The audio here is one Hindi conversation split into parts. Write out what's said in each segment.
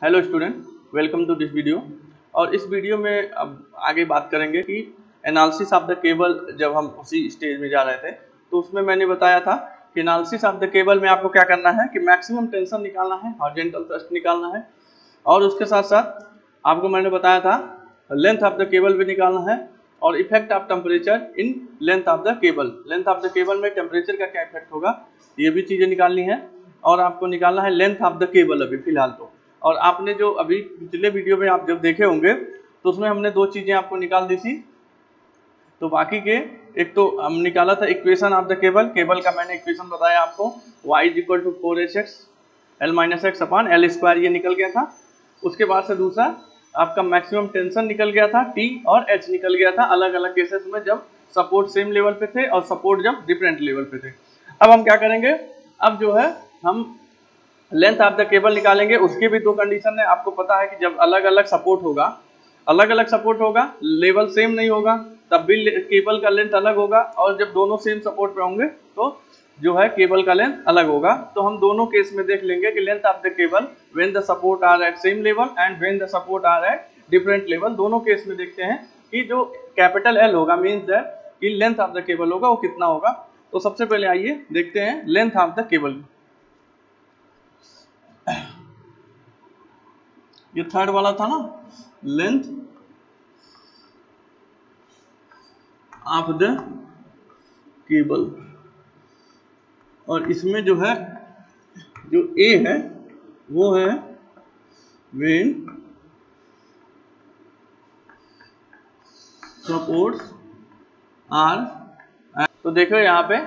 Hello student, welcome to this video. और इस वीडियो में अब आगे बात करेंगे कि एनालिसिस ऑफ द केबल। जब हम उसी स्टेज में जा रहे थे तो उसमें मैंने बताया था कि एनालिसिस ऑफ द केबल में आपको क्या करना है कि मैक्सिमम टेंशन निकालना है, हॉरिजॉन्टल थ्रस्ट निकालना है, और उसके साथ साथ आपको मैंने बताया था लेंथ ऑफ द केबल भी निकालना है और effect of temperature in length of the cable. Length of the cable में टेम्परेचर का क्या इफेक्ट होगा, ये भी चीज़ें निकालनी है। और आपको निकालना है लेंथ ऑफ द केबल अभी फिलहाल तो। और आपने जो अभी पिछले वीडियो में आप जब देखे होंगे तो उसमें हमने दो चीज़ें आपको निकाल दी थी। तो बाकी के एक तो हम निकाला था equation of the cable. Cable का मैंने इक्वेशन बताया आपको, y = 4hx L-x/L², ये निकल गया था। उसके बाद से दूसरा आपका मैक्सिमम टेंशन निकल गया था, T और H निकल गया था अलग अलग केसेस में, जब सपोर्ट सेम लेवल पे थे और सपोर्ट जब डिफरेंट लेवल पे थे। अब हम क्या करेंगे, अब जो है हम लेंथ ऑफ द केबल निकालेंगे। उसकी भी दो कंडीशन है। आपको पता है कि जब अलग अलग सपोर्ट होगा, लेवल सेम नहीं होगा, तब भी केबल का लेंथ अलग होगा, और जब दोनों सेम सपोर्ट पे होंगे तो जो है केबल का लेंथ अलग होगा। तो हम दोनों केस में देख लेंगे कि length of the cable when the support are at same level and when the support are at different level. दोनों केस में देखते हैं कि जो कैपिटल L होगा मीन्स दैट कि लेंथ ऑफ द केबल होगा वो कितना होगा। तो सबसे पहले आइए देखते हैं लेंथ ऑफ द केबल। ये थर्ड वाला था ना, लेंथ ऑफ द केबल। और इसमें जो है जो A है वो है व्हेन सपोर्ट्स आर। तो देखो यहाँ पे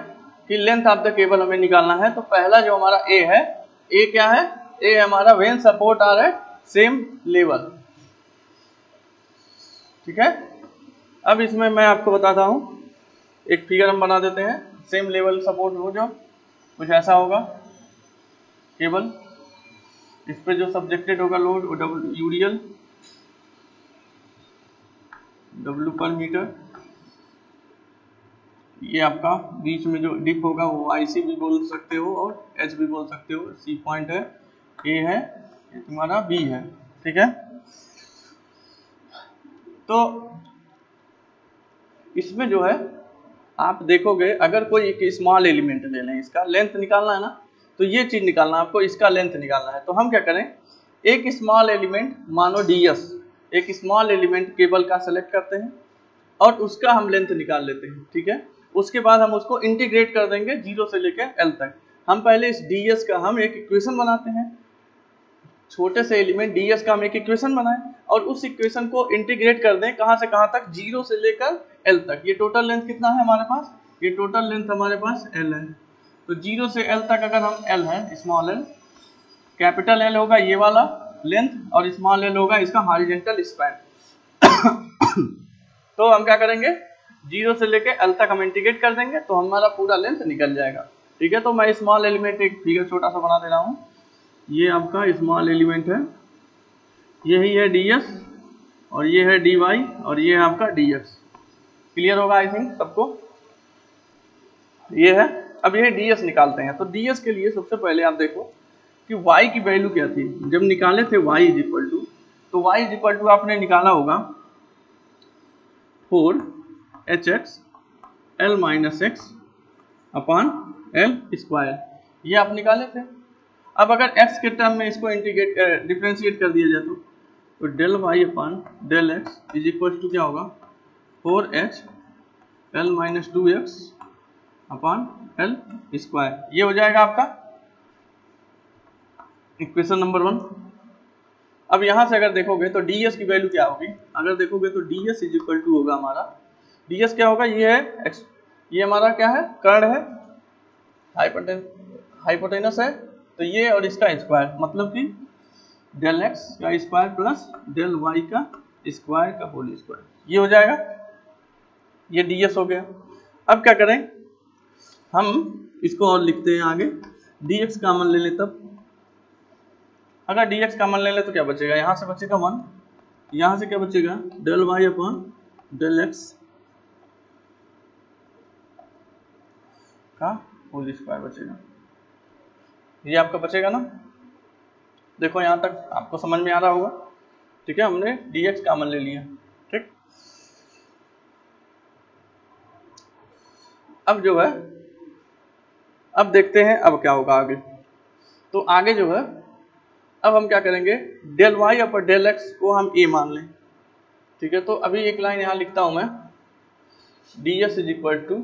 कि लेंथ ऑफ द केबल हमें निकालना है। तो पहला जो हमारा A है, A क्या है, A हमारा when support are at same level. ठीक है। अब इसमें मैं आपको बताता हूँ, एक फिगर हम बना देते हैं। सेम लेवल सपोर्ट हो जो कुछ ऐसा होगा, केबल इस पे जो सब्जेक्टेड होगा लोड वो यूरियल W पर मीटर। ये आपका बीच में जो डिप होगा वो IC भी बोल सकते हो और H भी बोल सकते हो। C पॉइंट है, A है, ये तुम्हारा B है। ठीक है। तो इसमें जो है आप देखोगे, अगर कोई एक स्मॉल एलिमेंट ले लें, इसका लेंथ निकालना है ना, तो ये चीज निकालना है आपको, इसका लेंथ निकालना है। तो हम क्या करें, एक स्मॉल एलिमेंट मानो DS, एक स्मॉल एलिमेंट केबल का सेलेक्ट करते हैं और उसका हम लेंथ निकाल लेते हैं। ठीक है। उसके बाद हम उसको इंटीग्रेट कर देंगे 0 से लेकर L तक। हम पहले इस DS का हम एक इक्वेशन बनाते हैं, छोटे से एलिमेंट DS का हम एक इक्वेशन बनाएं और उस इक्वेशन को इंटीग्रेट कर दें कहां से कहां तक, 0 से लेकर L तक। ये टोटल लेंथ कितना है हमारे पास, ये टोटल लेंथ हमारे पास L है। तो 0 से L तक अगर हम L है, स्मॉल l, कैपिटल L होगा ये वाला लेंथ और स्मॉल l होगा इसका हॉरिजॉन्टल स्पैन। तो हम क्या करेंगे, 0 से लेकर L तक हम इंटीग्रेट कर देंगे तो हमारा पूरा लेंथ निकल जाएगा। ठीक है। तो मैं स्मॉल एलिमेंट एक फिगर छोटा सा बना दे रहा हूँ। ये आपका स्मॉल एलिमेंट है, यही है DS और ये है DY और ये है आपका DX। क्लियर होगा आई थिंक सबको, ये है। अब ये DS निकालते हैं। तो DS के लिए सबसे पहले आप देखो कि Y की वैल्यू क्या थी जब निकाले थे, Y = तो Y = आपने निकाला होगा 4hx L-x/L², ये आप निकाले थे। अब अगर x के टर्म में इसको इंटीग्रेट डिफरेंशिएट कर दिया जाए तो ∂y/∂x = क्या होगा, 4h L-2x/L²। ये हो जाएगा आपका इक्वेशन नंबर 1। अब यहां से अगर देखोगे तो DS की वैल्यू क्या होगी, अगर देखोगे तो DS = होगा हमारा, DS क्या होगा, ये है ये हमारा क्या है, कर्ण है, हाइपोटेनस है। तो ये और इसका स्क्वायर, मतलब कि ∂x का स्क्वायर प्लस ∂y का स्क्वायर का होल स्क्वायर, ये हो जाएगा। ये DS हो गया। अब क्या करें, हम इसको और लिखते हैं आगे, dx कॉमन ले लें। तब अगर dx कॉमन ले ले तो क्या बचेगा, यहाँ से बचेगा 1, यहाँ से क्या बचेगा, ∂y/∂x का होल स्क्वायर बचेगा। ये आपका बचेगा ना। देखो यहाँ तक आपको समझ में आ रहा होगा। ठीक है, हमने dx कॉमन ले लिया। ठीक, अब जो है, अब देखते हैं अब क्या होगा आगे। तो आगे जो है, अब हम क्या करेंगे, डेल वाई अपर डेल एक्स को हम ए मान लें। ठीक है, तो अभी एक लाइन यहाँ लिखता हूं मैं, ds is equal to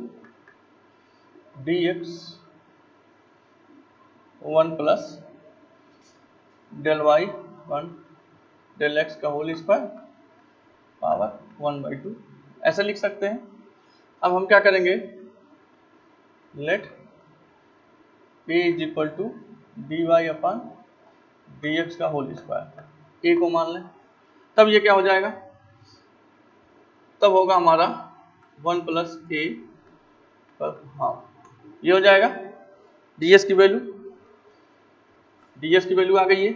dx 1 plus del y 1 del x का होल स्क्वायर पावर 1/2, ऐसा लिख सकते हैं। अब हम क्या करेंगे, let a is equal to dy अपन dx का होल स्क्वायर, a को मान लें। तब ये क्या हो जाएगा, तब होगा हमारा 1 प्लस a पर हाफ, ये हो जाएगा ds की वैल्यू आ गई है।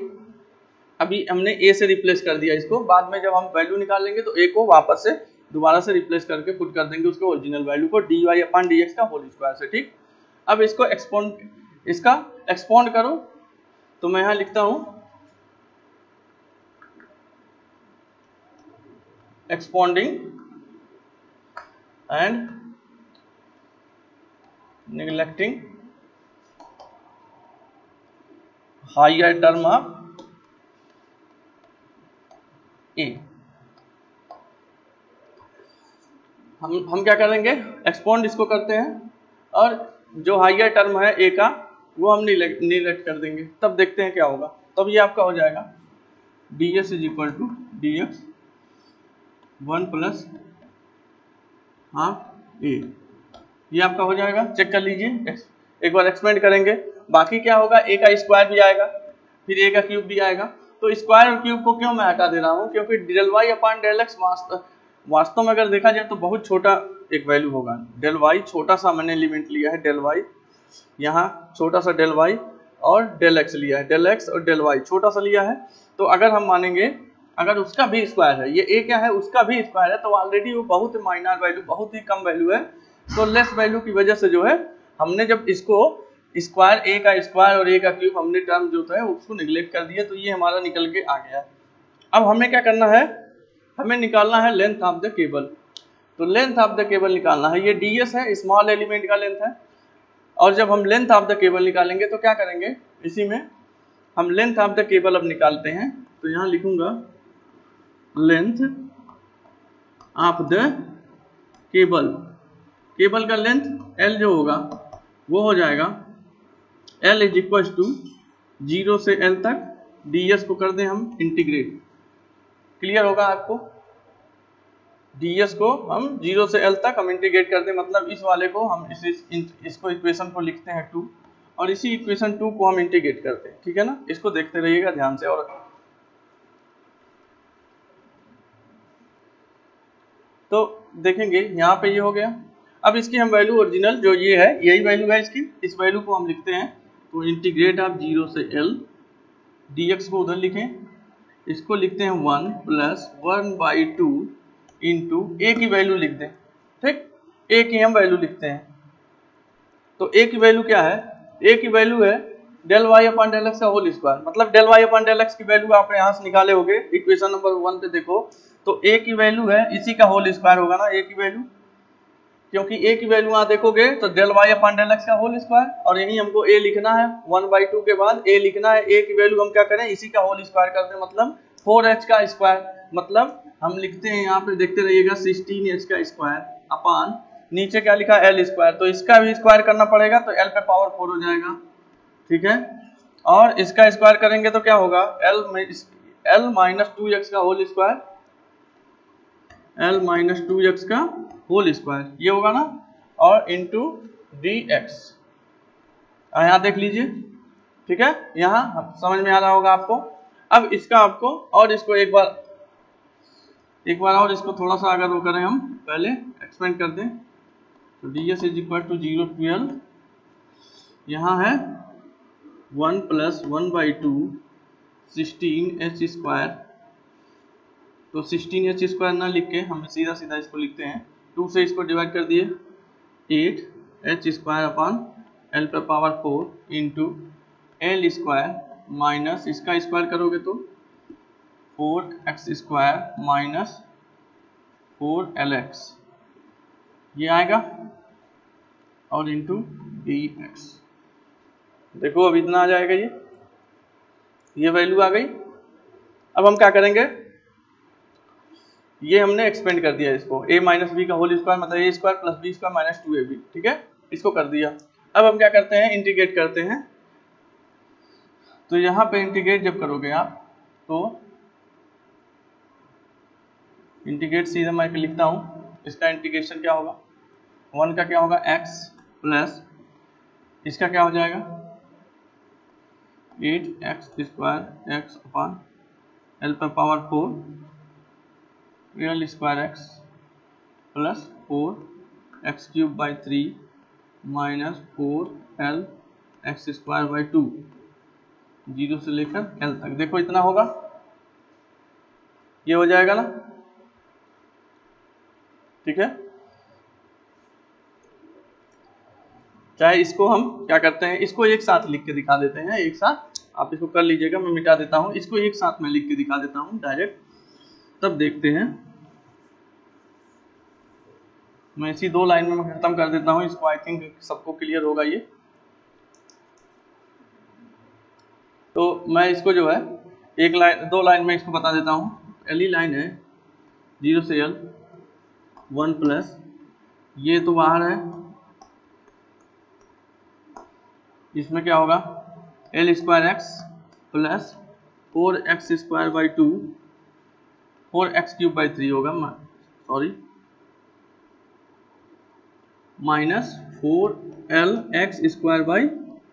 अभी हमने a से रिप्लेस कर दिया इसको, बाद में जब हम वैल्यू निकाल लेंगे तो a को वापस से दोबारा से रिप्लेस करके पुट कर देंगे उसके ओरिजिनल वैल्यू को dy अपन dx का होल स्क्वायर से। ठीक, अब इसको एक्सपोंड करो, तो मैं यहाँ लिखता हूँ expanding and neglecting higher term of A. हम क्या करेंगे, एक्सपोंड इसको करते हैं और जो हायर टर्म है ए का वो हम निगलेक्ट कर देंगे, तब देखते हैं क्या होगा। तब ये आपका हो जाएगा ds is equal to dx 1 plus half A, ये आपका हो जाएगा। चेक कर लीजिए, एक बार एक्सपेंड करेंगे, बाकी क्या होगा, a का स्क्वायर भी आएगा, फिर a का क्यूब भी आएगा। तो स्क्वायर और क्यूब को क्यों मैं हटा दे रहा हूँ, क्योंकि del y upon del x वास्तव में अगर देखा जाए तो बहुत छोटा एक वैल्यू होगा। डेल वाई छोटा सा मैंने एलिमेंट लिया है, डेल वाई यहाँ छोटा सा डेल वाई और डेल एक्स लिया है, डेल एक्स और डेल वाई छोटा सा लिया है। तो अगर हम मानेंगे अगर उसका भी स्क्वायर है, ये a क्या है उसका भी स्क्वायर है, तो ऑलरेडी वो बहुत माइनर वैल्यू, बहुत ही कम वैल्यू है। तो लेस वैल्यू की वजह से जो है हमने जब इसको स्क्वायर a का स्क्वायर और a का क्यूब हमने टर्म जो है उसको निगलेक्ट कर दिया, तो ये हमारा निकल के आ गया। अब हमें क्या करना है, हमें निकालना है लेंथ ऑफ द केबल। तो लेंथ ऑफ द केबल निकालना है, ये ds है, स्मॉल एलिमेंट का लेंथ है। और जब हम लेंथ ऑफ द केबल निकालेंगे तो क्या करेंगे, इसी में हम लेंथ ऑफ द केबल अब निकालते हैं। तो यहाँ लिखूंगा length of the cable, cable का लेंथ L जो होगा वो हो जाएगा L इज इक्वल टू 0 से L तक ds को कर दें हम इंटीग्रेट। क्लियर होगा आपको, ds को हम 0 से L तक हम इंटीग्रेट कर दें, मतलब इस वाले को हम इसको इक्वेशन को लिखते हैं 2 और इसी इक्वेशन 2 को हम इंटीग्रेट करते हैं। ठीक है ना, इसको देखते रहिएगा ध्यान से। और तो देखेंगे यहाँ पे ये हो गया। अब इसकी हम वैल्यू ओरिजिनल जो ये है यही वैल्यू है इसकी, इस वैल्यू को हम लिखते हैं। तो इंटीग्रेट आप 0 से L dx को उधर लिखें, इसको लिखते हैं 1 प्लस 1/2 इंटू ए की वैल्यू लिख दें। ठीक, ए की हम वैल्यू लिखते हैं। तो ए की वैल्यू क्या है, ए की वैल्यू है del y upon del x का होल स्क्वायर, मतलब del y upon del x की वैल्यू आप यहाँ से निकाले होगे इक्वेशन नंबर 1 पे देखो। तो ए की वैल्यू है इसी का होल स्क्वायर होगा ना, ए की वैल्यू, क्योंकि ए की वैल्यू यहाँ देखोगे तो del y upon del x का होल स्क्वायर, और यही हमको ए लिखना है 1/2 के बाद ए लिखना है। ए की वैल्यू हम क्या करें, इसी का होल स्क्वायर करते हैं, मतलब 4h का स्क्वायर, मतलब हम लिखते हैं यहाँ पे देखते रहिएगा 16h का स्क्वायर अपॉन नीचे क्या लिखा L स्क्वायर। तो इसका भी स्क्वायर करना पड़ेगा, तो L पे पावर 4 हो जाएगा। ठीक है, और इसका स्क्वायर करेंगे तो क्या होगा, L माइनस 2x का whole square, L minus 2x का होल स्क्वायर ये होगा ना, और इंटू dx। यहाँ देख लीजिए, ठीक है, यहाँ समझ में आ रहा होगा आपको। अब इसका आपको और इसको एक बार और इसको थोड़ा सा अगर वो करें, हम पहले एक्सपेंड कर दें, तो ds is equal to 0 to L, यहाँ है 1 प्लस 1/2 16h स्क्वायर। तो 16h स्क्वायर ना लिख के हम सीधा सीधा इसको लिखते हैं, 2 से इसको डिवाइड कर दिए 8h स्क्वायर अपॉन L पर power 4 into L square minus इसका स्क्वायर करोगे तो 4x² माइनस 4lx ये आएगा और इंटू dx। देखो अब इतना आ जाएगा, ये वैल्यू आ गई। अब हम क्या करेंगे, ये हमने एक्सपेंड कर दिया इसको, a माइनस बी का होल स्क्वायर मतलब a square plus b square minus 2ab, ठीक है, इसको कर दिया। अब हम क्या करते हैं, इंटीग्रेट करते हैं। तो यहाँ पे इंटीग्रेट जब करोगे आप तो इंटीग्रेट सीधा मैं लिखता हूँ, इसका इंटीग्रेशन क्या होगा, 1 का क्या होगा x प्लस इसका क्या हो जाएगा 8x² x अपान l पर power 4 real square x plus 4x³ 3 minus 4l x² 2 0 से लेकर l तक। देखो इतना होगा, ये हो जाएगा ना, ठीक है। चाहे इसको हम क्या करते हैं, इसको एक साथ लिख के दिखा देते हैं, एक साथ आप इसको कर लीजिएगा, मैं मिटा देता हूं इसको, एक साथ में लिख के दिखा देता हूं डायरेक्ट, तब देखते हैं। मैं इसी 2 लाइन में खत्म कर देता हूं इसको, आई थिंक सबको क्लियर होगा ये। तो मैं इसको जो है 2 लाइन में इसको बता देता हूं। पहली लाइन है 0 से l 1 प्लस ये तो बाहर है, इसमें क्या होगा l² x plus 4x² 2 4x³ 3 होगा, सॉरी माइनस 4lx²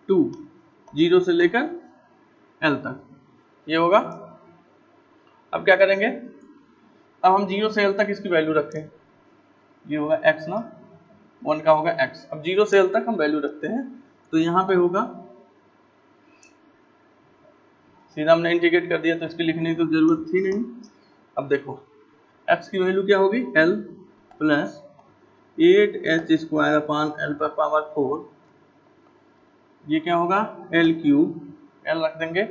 2 0 से लेकर l तक ये होगा। अब क्या करेंगे, अब हम 0 से l तक इसकी वैल्यू रखें, ये होगा x ना, 1 का होगा x। अब 0 से l तक हम वैल्यू रखते हैं, तो यहाँ पे होगा, सीधा हमने इंटीग्रेट कर दिया तो इसकी लिखने की तो जरूरत थी नहीं। अब देखो x की वैल्यू क्या होगी l प्लस 8h² अपान l पर पावर 4, ये क्या होगा l³ l रख देंगे,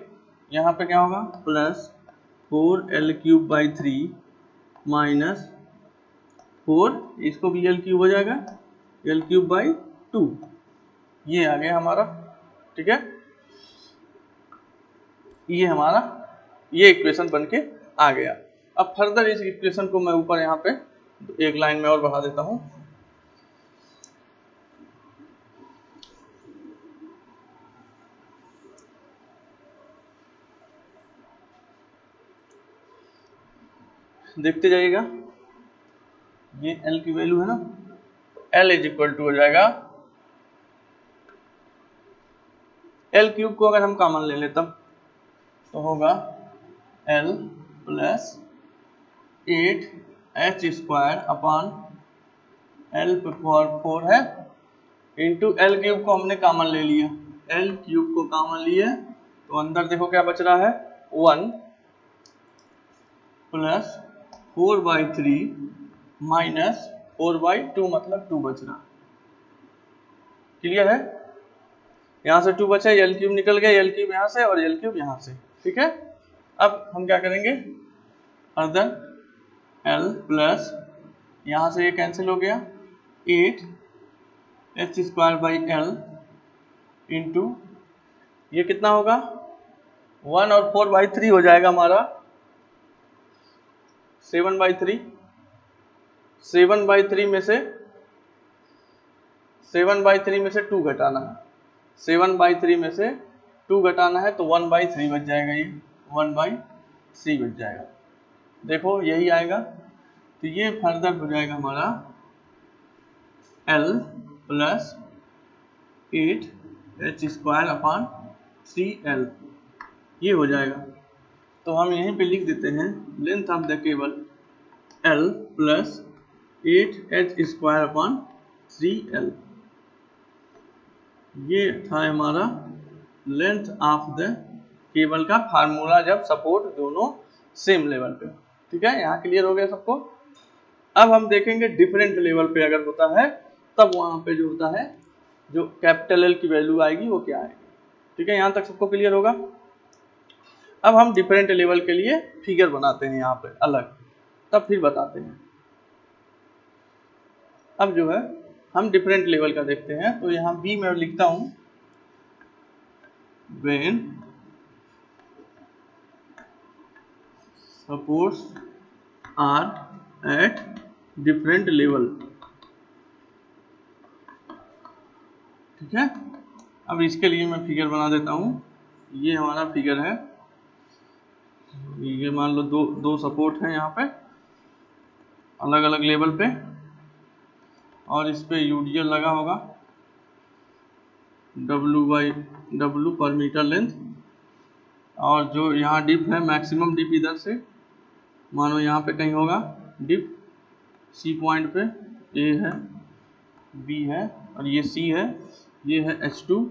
यहाँ पे क्या होगा प्लस 4l³ 3 माइनस 4 इसको भी l³ हो जाएगा l³ 2, ये आ गया हमारा, ठीक है। ये हमारा ये इक्वेशन बन के आ गया। अब फर्दर इस इक्वेशन को मैं ऊपर यहाँ पे एक लाइन में और बढ़ा देता हूँ। देखते जाइएगा, ये l की वैल्यू है ना, l = हो जाएगा l³ को अगर हम कॉमन ले लें तब तो होगा l प्लस 8h² अपान l पर पावर 4 है इंटू l³ को हमने कॉमन ले लिया, l³ को कॉमन लिए तो अंदर देखो क्या बच रहा है 1 प्लस 4/3 माइनस 4/2 मतलब 2 बच रहा। क्लियर है, यहाँ से 2 बचा, l³ निकल गया, l³ यहाँ से और l³ यहाँ से, ठीक है। अब हम क्या करेंगे, अदर l प्लस यहाँ से ये कैंसिल हो गया 8h² l इंटू ये कितना होगा 1 और 4/3 हो जाएगा हमारा 7/3। 7/3 में से 2 घटाना है, 7/3 में से 2 घटाना है तो 1/3 बच जाएगा, ये 1/3 बच जाएगा। देखो यही आएगा, तो ये फर्दर हो जाएगा हमारा l प्लस 8h² अपान 3l, ये हो जाएगा। तो हम यहीं पे लिख देते हैं length of the cable l plus 8h² upon 3l, ये था हमारा लेंथ ऑफ द केबल का फार्मूला जब सपोर्ट दोनों सेम लेवल पे, ठीक है। यहाँ क्लियर हो गया सबको। अब हम देखेंगे डिफरेंट लेवल पे अगर होता है तब वहां पे जो होता है जो कैपिटल L की वैल्यू आएगी वो क्या आएगी, ठीक है। यहाँ तक सबको क्लियर होगा। अब हम डिफरेंट लेवल के लिए फिगर बनाते हैं यहाँ पे अलग, तब फिर बताते हैं। अब जो है हम डिफरेंट लेवल का देखते हैं, तो यहाँ बी में लिखता हूं when supports are at different level, ठीक है। अब इसके लिए मैं फिगर बना देता हूं। ये हमारा फिगर है, ये मान लो दो सपोर्ट है यहाँ पे अलग अलग लेवल पे, और इस पे यूडीएल लगा होगा W/W पर मीटर लेंथ, और जो यहाँ डिप है मैक्सिमम डिप इधर से मानो यहाँ पे कहीं होगा डिप सी पॉइंट पे, ए है, बी है और ये सी है, ये है H2,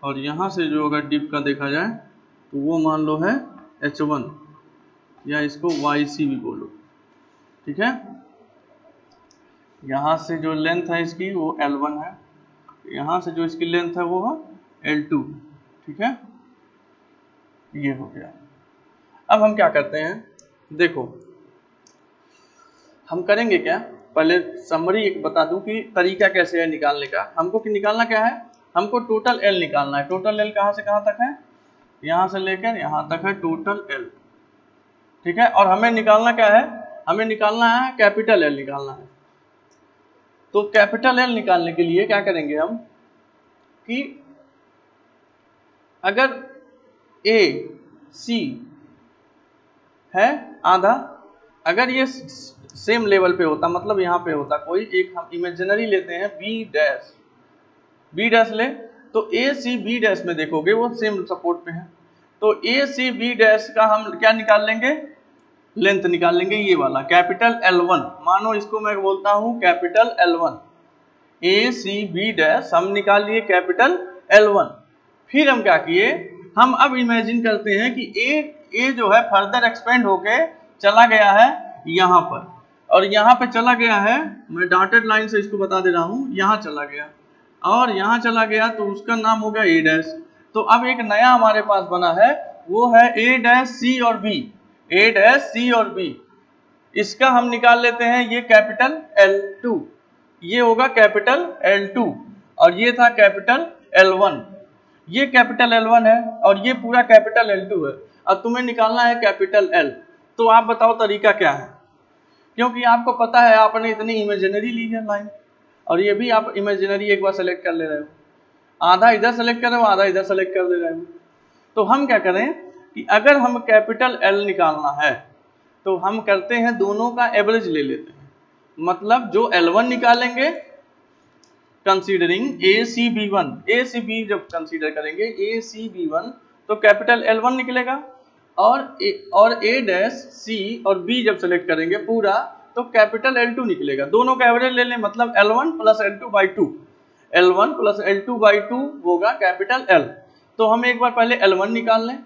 और यहाँ से जो अगर डिप का देखा जाए तो वो मान लो है H1 या इसको YC भी बोलो, ठीक है। यहाँ से जो लेंथ है इसकी वो L1 है, यहाँ से जो इसकी लेंथ है वो है L2, ठीक है। ये हो गया। अब हम क्या करते हैं, देखो हम करेंगे क्या, पहले समरी एक बता दूं कि तरीका कैसे है निकालने का। हमको निकालना क्या है, हमको टोटल L निकालना है। टोटल L कहाँ से कहाँ तक है, यहाँ से लेकर यहाँ तक है टोटल L, ठीक है। और हमें निकालना क्या है, हमें निकालना है कैपिटल L निकालना है। तो कैपिटल L निकालने के लिए क्या करेंगे हम कि अगर AC है आधा, अगर ये सेम लेवल पे होता, मतलब यहाँ पे होता कोई एक, हम इमेजिनरी लेते हैं B डैश ले, तो AC B डैश में देखोगे वो सेम सपोर्ट पे है, तो AC B डैश का हम क्या निकाल लेंगे, लेंथ निकाल लेंगे, ये वाला कैपिटल L1, मानो इसको मैं बोलता हूँ capital L1, AC B dash हम निकाल लिए कैपिटल L1। फिर हम क्या किए, हम अब इमेजिन करते हैं कि A जो है फर्दर एक्सपेंड होके चला गया है यहाँ पर, और यहाँ पे चला गया है, मैं डॉटेड लाइन से इसको बता दे रहा हूँ, यहाँ चला गया और यहाँ चला गया, तो उसका नाम हो गया A डैश। तो अब एक नया हमारे पास बना है, वो है A डैश C और B, A डैश C और B, इसका हम निकाल लेते हैं ये कैपिटल L2, ये होगा कैपिटल L2, और ये था कैपिटल L1, ये कैपिटल L1 है और ये पूरा कैपिटल L2 है। अब तुम्हें निकालना है कैपिटल L, तो आप बताओ तरीका क्या है, क्योंकि आपको पता है आपने इतनी इमेजिनरी ली है लाइन, और ये भी आप इमेजिनरी एक बार सेलेक्ट कर ले रहे हो, आधा इधर सेलेक्ट कर रहे हो आधा इधर सेलेक्ट कर दे रहे हो। तो हम क्या करें कि अगर हम कैपिटल L निकालना है तो हम करते हैं दोनों का एवरेज ले लेते हैं, मतलब जो L1 निकालेंगे कंसीडरिंग ACB1, ACB जब कंसीडर करेंगे ACB1 तो कैपिटल L1 निकलेगा, और A डैश C और B जब सेलेक्ट करेंगे पूरा तो कैपिटल L2 निकलेगा। दोनों का एवरेज ले लें, मतलब L1 plus L2/2, L1 plus L2/2 होगा कैपिटल L। तो हम एक बार पहले L1 निकाल लें,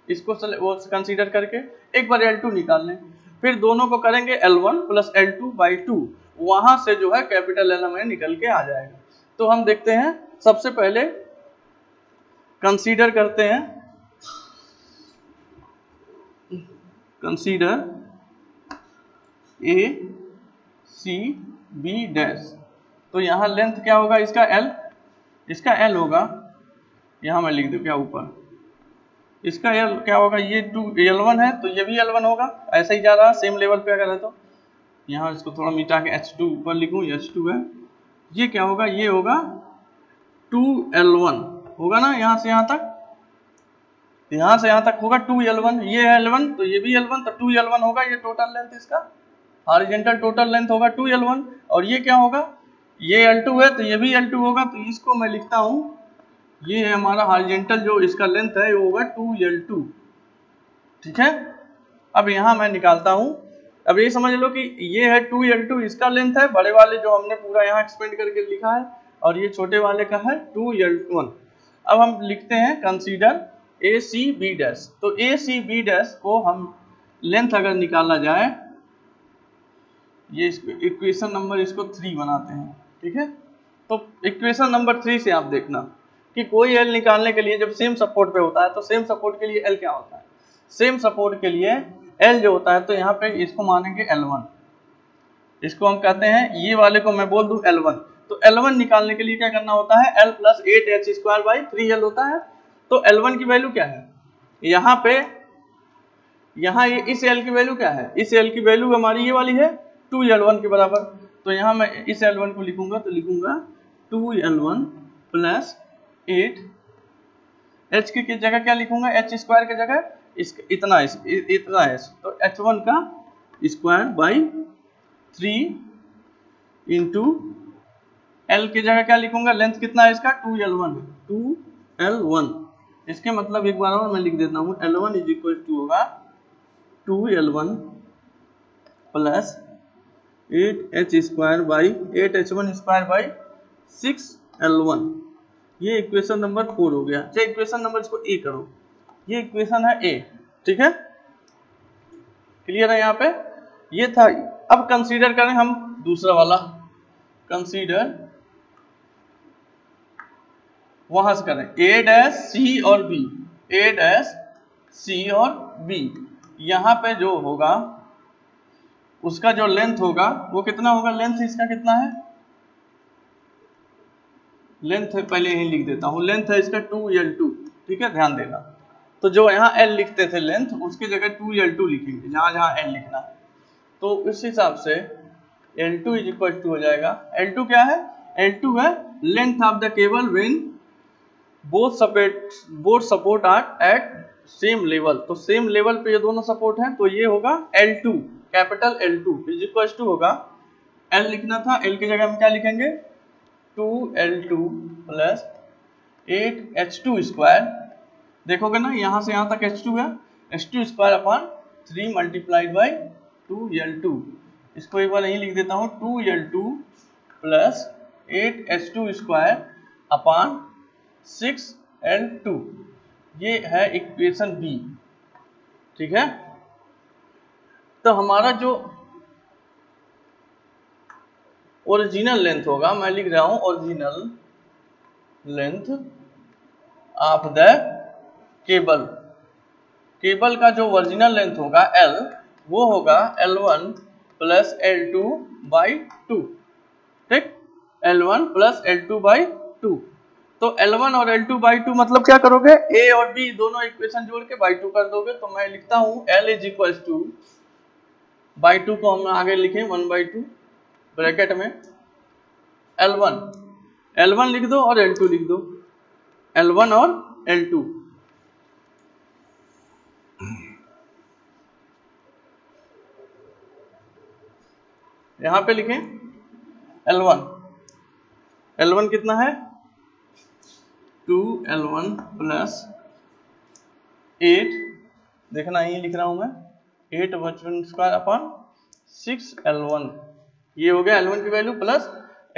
इसको वो कंसीडर करके एक बार L2 निकाल लें, फिर दोनों को करेंगे L1 प्लस L2/2, वहां से जो है कैपिटल L हमें निकल के आ जाएगा। तो हम देखते हैं, सबसे पहले कंसीडर करते हैं, कंसीडर ACB डैश, तो यहाँ लेंथ क्या होगा इसका L, इसका L होगा, यहाँ मैं लिख दूँ क्या ऊपर, इसका L क्या होगा, ये L1 है तो ये भी L1 होगा, ऐसा ही जा रहा सेम लेवल पे अगर है तो, यहाँ इसको थोड़ा मिटा के H2 ऊपर लिखूँ, H2 है, ये क्या होगा, ये होगा 2L1 होगा ना, यहाँ से यहाँ तक, यहाँ से यहाँ तक होगा 2L1, ये है L1 तो ये भी L1, तो 2L1 होगा, ये टोटल लेंथ इसका हॉरिजॉन्टल टोटल लेंथ होगा 2L1, और ये क्या होगा, ये L2 है तो ये भी L2 होगा, तो इसको मैं लिखता हूँ, ये है हमारा हॉरिजॉन्टल जो इसका लेंथ है वो होगा 2L2, ठीक है। अब यहाँ मैं निकालता हूँ, अब ये समझ लो कि ये है 2L2, इसका लेंथ है, बड़े वाले जो हमने पूरा यहाँ एक्सपेंड करके लिखा है, और ये छोटे वाले का है 2L1। अब हम लिखते हैं कंसीडर ACB डैश, तो ACB डैश को हम लेंथ अगर निकाला जाए, ये इक्वेशन नंबर इसको 3 बनाते हैं, ठीक है। तो इक्वेशन नंबर 3 से आप देखना, कि कोई एल निकालने के लिए जब सेम सपोर्ट पे होता है तो सेम सपोर्ट के लिए एल क्या होता है, सेम सपोर्ट के लिए एल जो होता है, तो यहाँ पे इसको मानेंगे L1, इसको हम कहते हैं, ये वाले को मैं बोल दूं L1। तो L1 निकालने के लिए क्या करना होता है, L प्लस 8h² 3L होता है। तो L1 की वैल्यू क्या है, यहाँ पे यहाँ ये इस L की वैल्यू क्या है, इस L की वैल्यू हमारी ये वाली है 2L1 के बराबर। तो यहाँ मैं इस L1 को लिखूंगा, तो लिखूंगा 2L1 प्लस 8, H की जगह क्या लिखूंगा, h² की जगह इतना है, तो H1 का स्क्वायर बाई 3 इंटू L की जगह क्या लिखूंगा, लेंथ कितना है इसका 2L1 है, 2L1। इसके मतलब एक बार और मैं लिख देता हूँ, L1 इज इक्वल टू होगा 2L1 plus 8h² by 8h1² by 6L1। ये इक्वेशन नंबर 4 हो गया। अच्छा, इक्वेशन नंबर इसको ए करो, ये इक्वेशन है ए, ठीक है, क्लियर है यहाँ पे, ये था। अब कंसीडर करें हम दूसरा वाला, कंसीडर वहां से करें ए डैश सी और बी, ए डैश सी और बी। यहाँ पे जो होगा उसका जो लेंथ होगा वो कितना होगा, लेंथ इसका कितना है, लेंथ पहले यही लिख देता हूँ, लेंथ है इसका 2L2, ठीक है, ध्यान देना। तो जो यहाँ L लिखते थे लेंथ, उसकी जगह 2L2 लिखेंगे, जहाँ जहाँ L लिखना है। तो इस हिसाब से L2 इज इक्वल टू हो जाएगा, L2 क्या है, L2 है length of the cable when both support are at same level. तो सेम लेवल पे ये दोनों सपोर्ट हैं, तो ये होगा L2, capital L2 is equal to होगा, L लिखना था, L की जगह हम क्या लिखेंगे 2L2 प्लस 8h2², देखोगे ना यहाँ से यहाँ तक h2 है, h2² upon 3 multiplied by 2L2। इसको एक बार यहीं लिख देता हूँ, 2L2 plus 8h2² upon 6L2। ये है इक्वेशन बी, ठीक है। तो हमारा जो ओरिजिनल लेंथ होगा, मैं लिख रहा हूं original length of the cable, cable का जो ओरिजिनल लेंथ होगा L, वो होगा L1 प्लस L2 बाई 2, ठीक, L1 प्लस L2 बाई 2। तो L1 और L2 बाई 2 मतलब क्या करोगे, A और B दोनों इक्वेशन जोड़ के बाई 2 कर दोगे। तो मैं लिखता हूं L is equal to, by 2 को हम आगे लिखें 1/2 ब्रैकेट में, L1 लिख दो और L2 लिख दो, L1 और L2। यहां पे लिखें L1 कितना है 2L1 प्लस 8, देखना यही लिख रहा हूं मैं, 8h1² अपॉन 6L1। ये हो गया L1 की value plus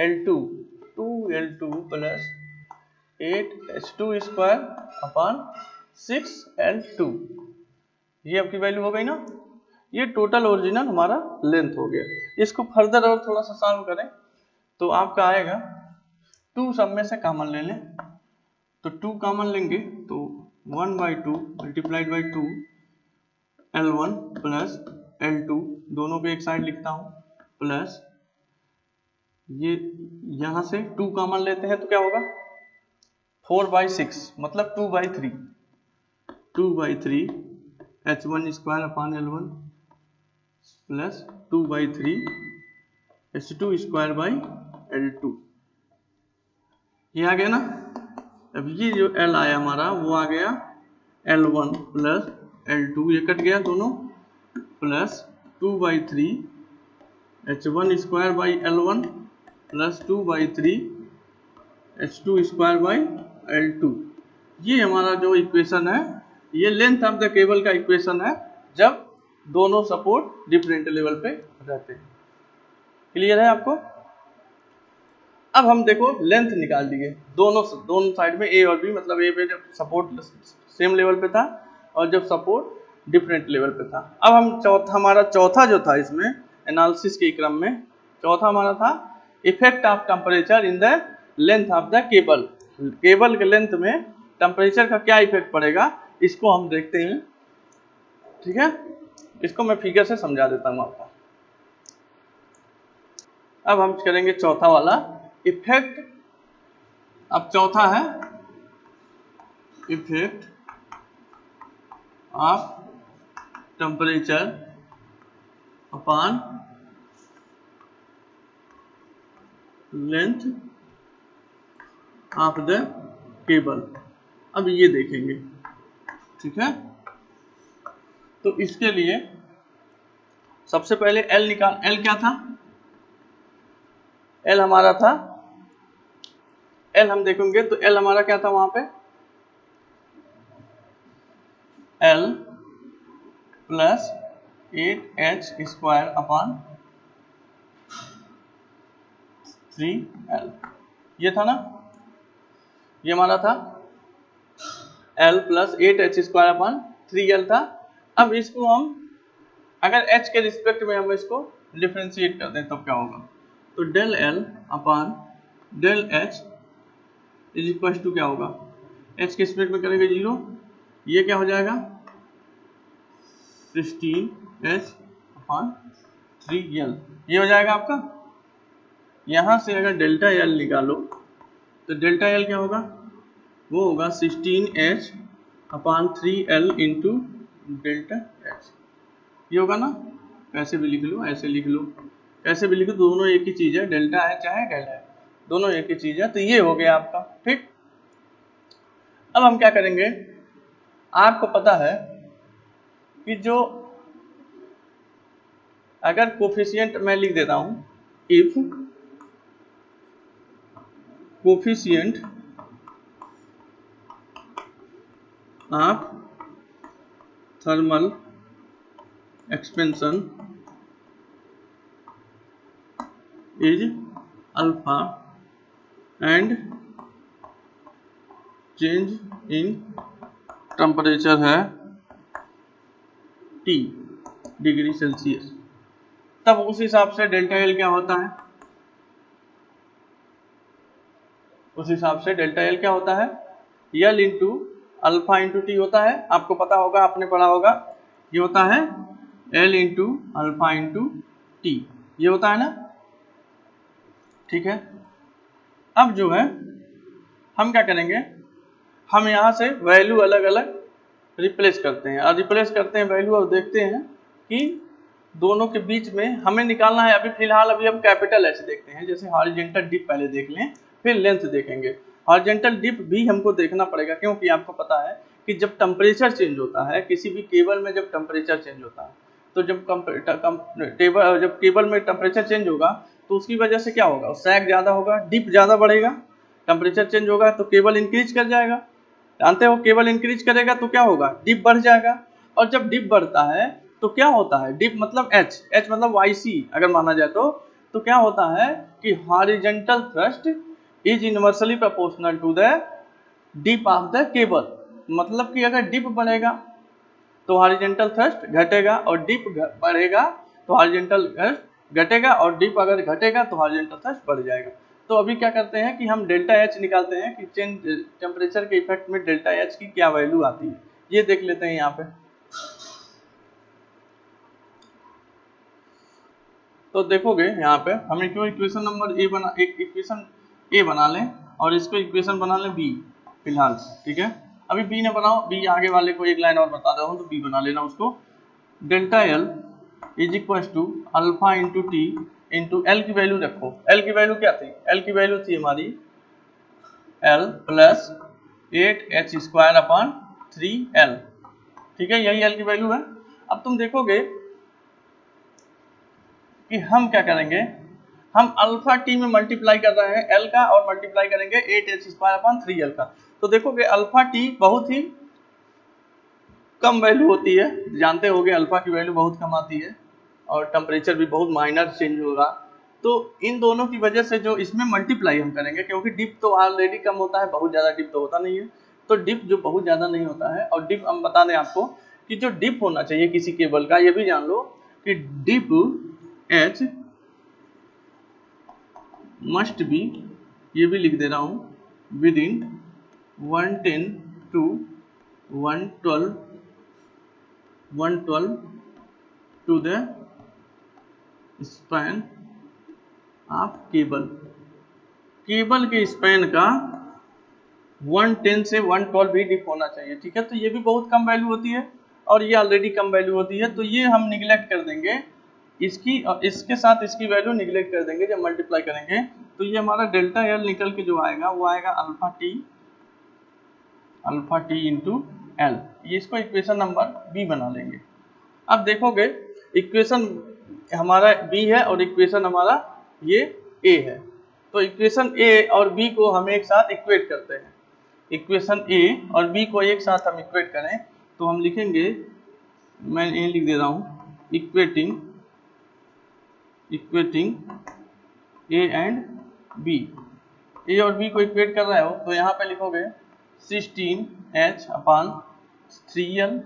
L2, 2L2 plus 8h2² upon 6L2। ये आपकी वैल्यू हो गई ना, ये टोटल ओरिजिनल हमारा लेंथ हो गया। इसको फर्दर और थोड़ा सा सॉल्व करें तो आपका आएगा 2 सब में से कॉमन ले लें, तो 2 कॉमन लेंगे तो 1/2 multiplied by 2 L1 plus L2, दोनों को एक साइड लिखता हूं, प्लस ये यहां से 2 कॉमन लेते हैं तो क्या होगा 4/6 मतलब 2/3, 2/3 h1² upon L1 plus 2/3 h2² by L2। ये आ गया ना। अब ये जो L आया हमारा वो आ गया L1 प्लस L2, ये कट गया दोनों, plus 2/3 h1² by L1 plus 2/3 h2² by L2। ये हमारा जो इक्वेशन है, ये लेंथ ऑफ द केबल का इक्वेशन है जब दोनों सपोर्ट डिफरेंट लेवल पे रहते हैं। क्लियर है आपको। अब हम देखो लेंथ निकाल दिए दोनों साइड में, ए और बी, मतलब ए पे जब सपोर्ट सेम लेवल पे था और जब सपोर्ट डिफरेंट लेवल पे था। अब हम हमारा चौथा जो था इसमें एनालिसिस के क्रम में, चौथा हमारा था effect of temperature in the length of the cable. Cable के लेंथ में टेम्परेचर का क्या इफेक्ट पड़ेगा इसको हम देखते हैं। ठीक है, इसको मैं फिगर से समझा देता हूँ आपको। अब हम करेंगे चौथा वाला इफेक्ट। अब चौथा है effect of temperature upon length of the cable. अब ये देखेंगे। ठीक है, तो इसके लिए सबसे पहले L निकाल। L क्या था? L हमारा था, L हम देखेंगे तो L हमारा क्या था वहां पे? L plus 8h square upon 3L, ये था ना, ये हमारा था L plus 8h square upon 3L था। अब इसको हम अगर h के रिस्पेक्ट में हम इसको डिफरेंशिएट कर दें तब क्या होगा? तो del L upon del H is equal to क्या होगा? h के रिस्पेक्ट में करेंगे 0, ये क्या हो जाएगा? 16h अपॉन 3L, ये हो जाएगा आपका। यहां से अगर डेल्टा L निकालो तो डेल्टा L क्या होगा? वो होगा 16h upon 3L into delta H, ये होगा ना। ऐसे भी लिख लो, ऐसे लिख लो, ऐसे भी लिखो, दोनों एक ही चीज है, डेल्टा है चाहे डेल्टा है, दोनों एक ही चीज है। तो ये हो गया आपका। ठीक, अब हम क्या करेंगे, आपको पता है कि जो अगर कोफिशिएंट मैं लिख देता हूं, if coefficient of thermal expansion is alpha and change in temperature है T डिग्री सेल्सियस, तब उस हिसाब से डेल्टा L क्या होता है? उस हिसाब से डेल्टा L क्या होता है? L into alpha into T होता है। आपको पता होगा, आपने पढ़ा होगा, ये होता है L into alpha into T, ये होता है ना। ठीक है, अब जो है हम क्या करेंगे, हम यहाँ से वैल्यू अलग अलग रिप्लेस करते हैं और रिप्लेस करते हैं वैल्यू और देखते हैं कि दोनों के बीच में हमें निकालना है। अभी फिलहाल अभी हम कैपिटल H देखते हैं, जैसे हॉरिजॉन्टल डिप पहले देख लें, फिर लेंथ देखेंगे। हॉरिजॉन्टल डिप भी हमको देखना पड़ेगा, क्योंकि आपको पता है कि जब टेम्परेचर चेंज होता है किसी भी केबल में, जब टेम्परेचर चेंज होता है तो जब केबल में टेम्परेचर चेंज होगा तो उसकी वजह से क्या होगा, सैग ज़्यादा होगा, डिप ज़्यादा बढ़ेगा। टेम्परेचर चेंज होगा तो केबल इंक्रीज कर जाएगा, जानते हो, केबल इंक्रीज करेगा तो क्या होगा, डिप बढ़ जाएगा। और जब डिप बढ़ता है तो क्या होता है, डिप मतलब H मतलब YC अगर माना जाए तो क्या होता है कि horizontal thrust is inversely proportional to the dip of the cable. मतलब कि अगर डिप बढ़ेगा तो हॉरिजॉन्टल थ्रस्ट घटेगा और डिप बढ़ेगा तो हॉरिजॉन्टल थ्रस्ट घटेगा, और डिप अगर घटेगा तो हॉरिजॉन्टल थ्रस्ट बढ़ जाएगा। तो अभी क्या करते हैं कि हम डेल्टा H निकालते हैं कि चेंज टेम्परेचर के इफेक्ट में डेल्टा H की क्या वैल्यू आती है, ये देख लेते हैं यहाँ पे। तो देखोगे यहाँ पे हम इक्वेशन नंबर इक्वेशन ए बना लें और इसको इक्वेशन बना लें बी फिलहाल। ठीक है, अभी बी ने बनाओ, बी आगे वाले को एक लाइन और बता दो तो बी बना लेना उसको। Delta L is equal to alpha into T into L की वैल्यू रखो। एल की वैल्यू क्या थी, एल की वैल्यू थी हमारी L plus 8h square upon 3L। ठीक है, यही एल की वैल्यू है। अब तुम देखोगे कि हम क्या करेंगे, हम अल्फा टी में मल्टीप्लाई कर रहे हैं एल का और मल्टीप्लाई करेंगे 8h स्क्वायर अपॉन 3L का। तो देखोगे अल्फा टी बहुत ही कम वैल्यू होती है, जानते होगे अल्फा की वैल्यू बहुत कम आती है और टेम्परेचर भी बहुत माइनर चेंज होगा। तो इन दोनों की वजह से जो इसमें मल्टीप्लाई हम करेंगे, क्योंकि डिप तो ऑलरेडी कम होता है, बहुत ज़्यादा डिप तो होता नहीं है। तो डिप जो बहुत ज़्यादा नहीं होता है, और डिप हम बता दें आपको कि जो डिप होना चाहिए किसी केबल का, ये भी जान लो कि डिप H मस्ट बी, ये भी लिख दे रहा हूँ, with in 110 to 112 to the span of cable. Cable के स्पैन का 110 से 112 भी डिप होना चाहिए। ठीक है, तो ये भी बहुत कम वैल्यू होती है और ये ऑलरेडी कम वैल्यू होती है, तो ये हम निगलेक्ट कर देंगे इसकी, इसके साथ इसकी वैल्यू निगलेक्ट कर देंगे जब मल्टीप्लाई करेंगे। तो ये हमारा डेल्टा एल निकल के जो आएगा वो आएगा अल्फा टी इंटू एल। ये इसको इक्वेशन नंबर बी बना लेंगे। अब देखोगे इक्वेशन हमारा बी है और इक्वेशन हमारा ये ए है, तो इक्वेशन ए और बी को हम एक साथ इक्वेट करते हैं। इक्वेशन ए और बी को एक साथ हम इक्वेट करें तो हम लिखेंगे, मैं ये लिख दे रहा हूँ, इक्वेटिंग ए एंड बी। ए और बी को इक्वेट कर रहे हो तो यहाँ पे लिखोगे 16H upon 3L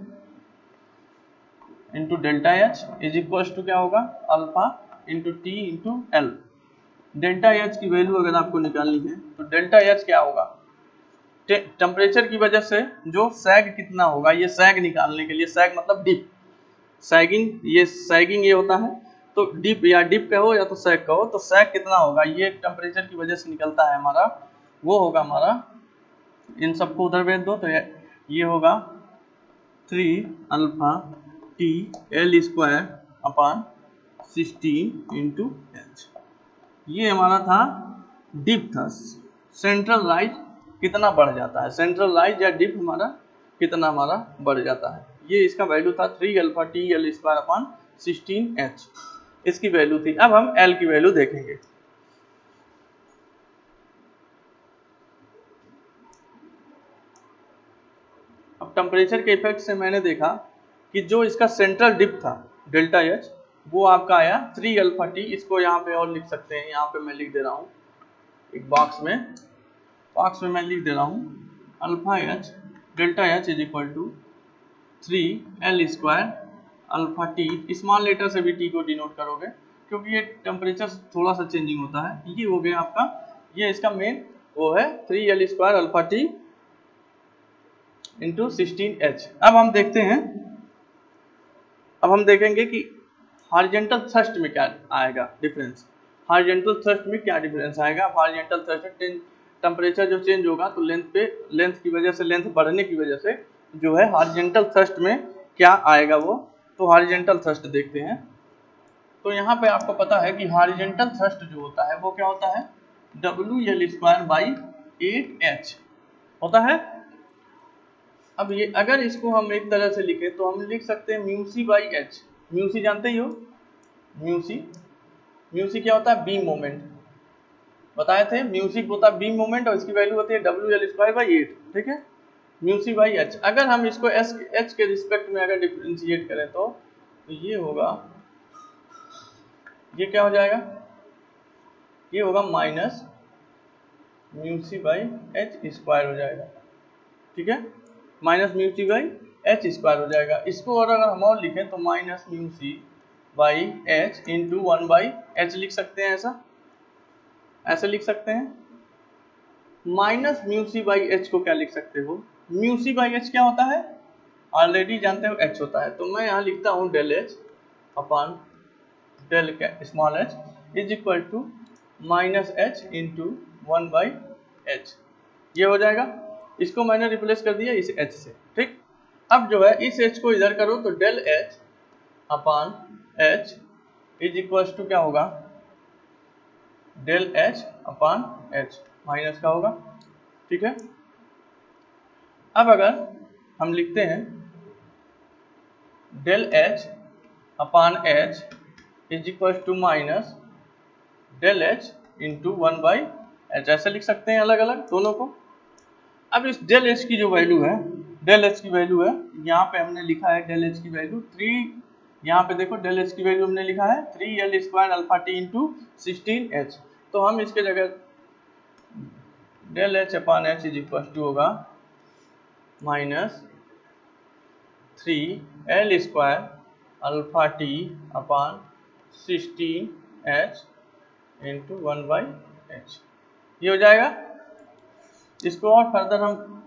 into delta H is equal to क्या होगा, alpha into T into L. Delta H की वैल्यू अगर आपको निकालनी है तो डेल्टा एच क्या होगा, टेम्परेचर की वजह से जो सैग कितना होगा, ये सैग निकालने के लिए, सैग मतलब डिप, सैगिंग, ये सैगिंग ये होता है, तो डिप या डिप कहो या तो सैग कहो, तो सैग कितना होगा ये टेम्परेचर की वजह से निकलता है हमारा, वो होगा हमारा, इन सबको उधर भेज दो तो ये होगा 3 alpha T L square upon 16 into H. ये हमारा था डिप था, सेंट्रल राइज कितना बढ़ जाता है, सेंट्रल राइज या डिप हमारा कितना हमारा बढ़ जाता है, ये इसका वैल्यू था 3 alpha T L square upon 16 H, इसकी वैल्यू थी। अब हम एल की वैल्यू देखेंगे। अब टेम्परेचर के इफेक्ट से मैंने देखा कि जो इसका सेंट्रल डिप था डेल्टा एच वो आपका आया 3 अल्फा टी। इसको यहाँ पे और लिख सकते हैं, यहाँ पे मैं लिख दे रहा हूँ एक बॉक्स में मैं लिख दे रहा हूँ alpha H delta H is equal to 3 L square alpha T. Small letter से भी टी को डिनोट करोगे क्योंकि ये टेम्परेचर थोड़ा सा चेंजिंग होता है। ये हो गया आपका, ये इसका मेन वो है 3 L square alpha T into 16H। अब हम देखते हैं, अब हम देखेंगे कि हॉरिजॉन्टल थ्रस्ट में क्या आएगा डिफरेंस, हॉरिजॉन्टल थ्रस्ट में क्या डिफरेंस आएगा। हॉरिजॉन्टल थ्रस्ट टेम्परेचर जो चेंज होगा तो लेंथ की वजह से, लेंथ बढ़ने की वजह से जो है हॉरिजॉन्टल थ्रस्ट में क्या आएगा वो, तो हॉरिजॉन्टल थ्रस्ट देखते हैं। तो यहाँ पे आपको पता है कि हॉरिजॉन्टल थ्रस्ट जो होता है वो क्या होता है, WL स्क्वायर बाई 8H होता है। अब ये अगर इसको हम एक तरह से लिखें तो हम लिख सकते हैं mu C by H. Mu C जानते ही हो, म्यू सी क्या होता है, बीम मोमेंट, बताए थे म्यू सी होता है बीम मोमेंट और इसकी वैल्यू होती है WL स्क्वायर बाई 8। ठीक है, म्यू सी बाई एच। अगर हम इसको एच के रिस्पेक्ट में अगर डिफरेंशिएट करें तो ये होगा, ये क्या हो जाएगा, ये होगा minus mu C by H square हो जाएगा। ठीक है, minus mu C by H square हो जाएगा। इसको और अगर हम और लिखें तो minus mu C by H into 1 by H लिख सकते हैं, ऐसे लिख सकते हैं। Minus mu C by H को क्या लिख सकते हो, म्यू सी बाई एच क्या होता है, ऑलरेडी जानते हो एच होता है, तो मैं यहाँ लिखता हूँ del H upon del small H is equal to minus H into 1 by H. ये हो जाएगा, इसको मैंने रिप्लेस कर दिया इस h से। ठीक, अब जो है इस h को इधर करो तो del h upon h is equal to क्या होगा, del h upon h minus का होगा। ठीक है, अब अगर हम लिखते हैं del h upon h is equal to minus del h into 1 by h, ऐसे लिख सकते हैं अलग अलग दोनों को। अब इस डेल एच की जो वैल्यू है, डेल एच की वैल्यू है, यहाँ पे हमने लिखा है डेल एच की वैल्यू 3, यहाँ पे देखो डेल एच की वैल्यू हमने लिखा है 3 L square alpha T into 16H। तो हम इसके जगह del H upon H is equal to होगा minus 3 L square alpha T upon 16H into 1 by H, ये हो जाएगा। इसको और फर्दर हम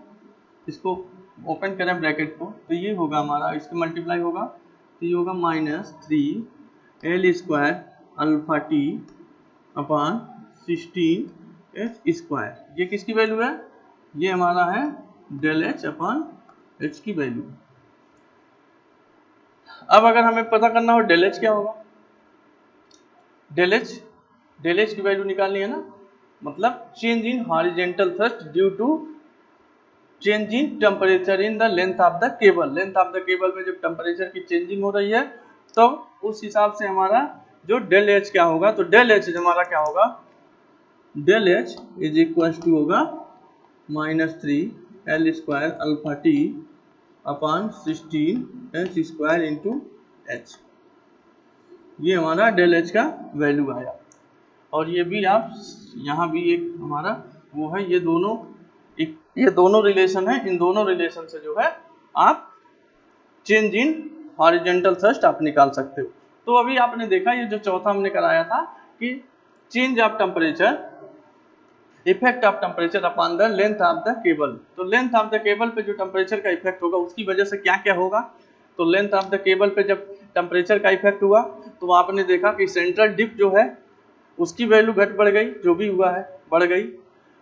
इसको ओपन करें ब्रैकेट को, तो ये होगा हमारा, इसके मल्टीप्लाई होगा तो ये होगा -3l² alpha T upon 16h²। ये किसकी वैल्यू है? ये हमारा है डेल एच अपॉन एच की वैल्यू। अब अगर हमें पता करना हो डेल एच क्या होगा, डेल एच की वैल्यू निकालनी है ना, मतलब change in horizontal thrust due to change in temperature in the length of the cable. Length of the cable में जब टेम्परेचर की चेंजिंग हो रही है तो उस हिसाब से हमारा जो डेल एच क्या होगा, तो डेल एच हमारा क्या होगा, del H is equal to होगा -3l² alpha T upon 16h² into H. ये हमारा डेल एच का वैल्यू आया। और ये भी आप यहाँ भी एक हमारा वो है, ये दोनों रिलेशन है, इन दोनों रिलेशन से जो है आप चेंज इन हॉरिजॉन्टल थ्रस्ट आप निकाल सकते हो। तो अभी आपने देखा ये जो चौथा हमने कराया था कि change of temperature, effect of temperature upon the length of the cable. तो लेंथ ऑफ द केबल पे जो टेम्परेचर का इफेक्ट होगा उसकी वजह से क्या क्या होगा। तो लेंथ ऑफ द केबल पे जब टेम्परेचर का इफेक्ट हुआ तो आपने देखा कि सेंट्रल डिप जो है उसकी वैल्यू घट बढ़ गई, जो भी हुआ है बढ़ गई,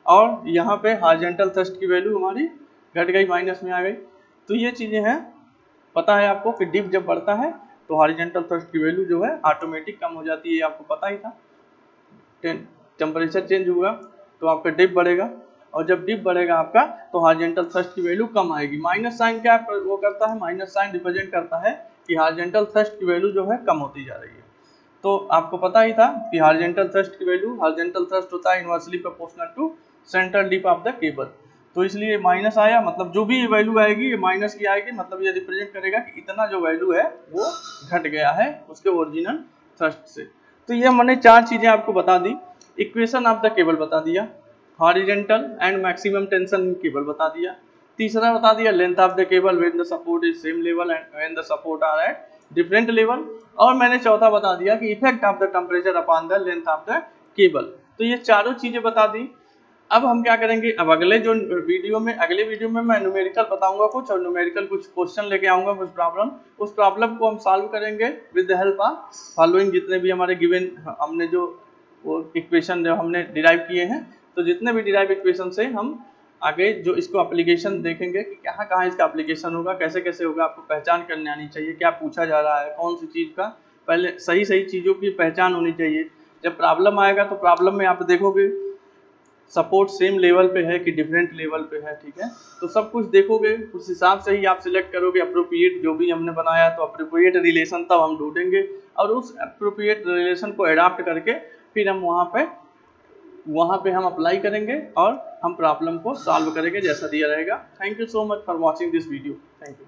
और यहाँ पे हॉरिजॉन्टल थ्रस्ट की वैल्यू हमारी घट गई, माइनस में आ गई। तो ये चीज़ें हैं, पता है आपको कि डिप जब बढ़ता है तो हॉरिजॉन्टल थ्रस्ट की वैल्यू जो है ऑटोमेटिक कम हो जाती है, आपको पता ही था। टेम्परेचर चेंज हुआ तो आपका डिप बढ़ेगा, और जब डिप बढ़ेगा आपका तो हॉरिजॉन्टल थ्रस्ट की वैल्यू कम आएगी। माइनस साइन क्या वो करता है, माइनस साइन रिप्रेजेंट करता है कि हॉरिजॉन्टल थ्रस्ट की वैल्यू जो है कम होती जा रही है। तो आपको पता ही था कि हॉरिजॉन्टल थ्रस्ट की वैल्यू, हॉरिजॉन्टल थ्रस्ट होता है inversely proportional to central dip of the cable. तो इसलिए माइनस आया, मतलब जो भी वैल्यू आएगी ये माइनस की आएगी, मतलब ये रिप्रेजेंट करेगा कि इतना जो वैल्यू है वो घट गया है उसके ओरिजिनल थ्रस्ट से। तो ये हमने चार चीजें आपको बता दी। इक्वेशन ऑफ द केबल बता दिया, horizontal and maximum tension cable बता दिया, तीसरा बता दिया length of the cable when the support is same level and when the support are at different level, और मैंने चौथा बता दिया कि effect of the temperature upon the length of the cable. तो ये चारों चीजें बता दी। अब हम क्या करेंगे, अब अगले वीडियो में मैं न्यूमेरिकल बताऊंगा कुछ, और न्यूमेरिकल कुछ क्वेश्चन लेके आऊंगा, कुछ प्रॉब्लम, उस प्रॉब्लम को हम सॉल्व करेंगे with the help of following, जितने भी हमारे गिवन हमने जो वो इक्वेशन जो हमने डिराइव किए हैं, तो जितने भी डिराइव इक्वेशन से हम आगे जो इसको एप्लीकेशन देखेंगे कि कहाँ कहाँ इसका एप्लीकेशन होगा, कैसे कैसे होगा, आपको पहचान करने आनी चाहिए, क्या पूछा जा रहा है, कौन सी चीज़ का, पहले सही चीज़ों की पहचान होनी चाहिए। जब प्रॉब्लम आएगा तो प्रॉब्लम में आप देखोगे सपोर्ट सेम लेवल पे है कि डिफरेंट लेवल पे है, ठीक है, तो सब कुछ देखोगे, उस हिसाब से ही आप सिलेक्ट करोगे अप्रोप्रिएट जो भी हमने बनाया, तो अप्रोप्रिएट रिलेशन तब हम ढूंढेंगे, और उस अप्रोप्रिएट रिलेशन को एडाप्ट करके फिर हम वहाँ पे हम अप्लाई करेंगे और हम प्रॉब्लम को सॉल्व करेंगे जैसा दिया रहेगा। Thank you so much for watching this video. Thank you.